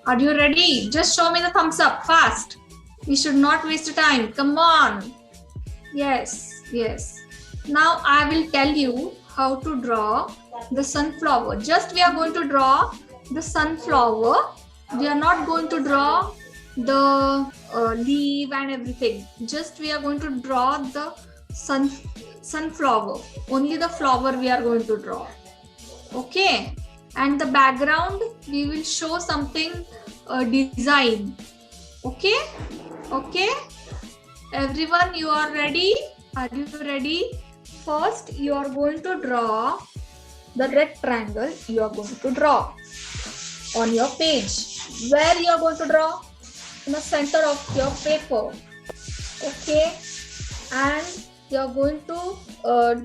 Are you ready? Just show me the thumbs up fast. We should not waste time. Come on. Yes, yes. Now I will tell you how to draw the sunflower. Just we are going to draw the sunflower. We are not going to draw the leaf and everything. Just we are going to draw the sunflower. Only the flower we are going to draw. Okay. And the background we will show something design. Okay. Okay. Everyone, you are ready? Are you ready? First, you are going to draw the rectangle. You are going to draw on your page. Where you are going to draw? In the center of your paper. Okay. And you are going to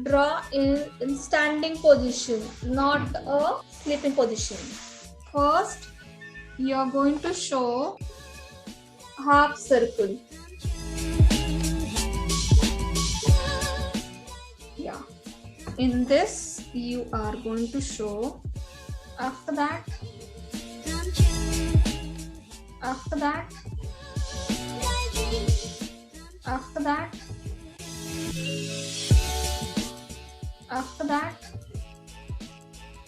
draw in standing position, not a sleeping position. First, you are going to show half circle. Yeah. In this, you are going to show. After that, after that, after that, after that,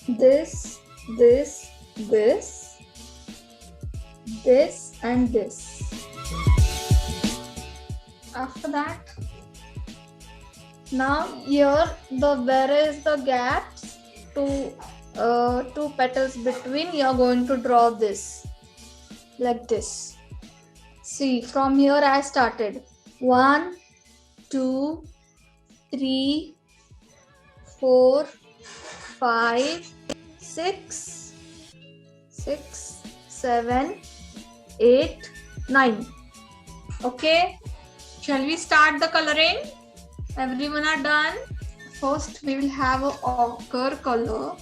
this, and this. After that, now here where is the gaps, two petals between, you are going to draw this like this. See, from here I started 1, 2, 3, 4, 5, 6, 7, 8, 9. Okay, shall we start the coloring? Everyone are done? First we will have a ochre color,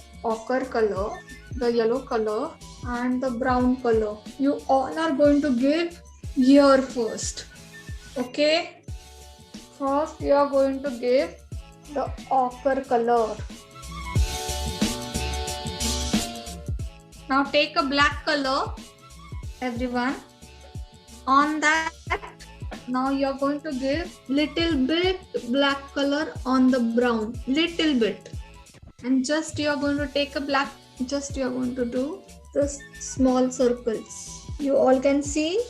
the yellow color and the brown color. You all are going to give here first. Okay, first you are going to give the ochre color. Now take a black color, everyone. On that, now you are going to give little bit black color on the brown, little bit. And just you are going to take a black, just you are going to do the small circles. You all can see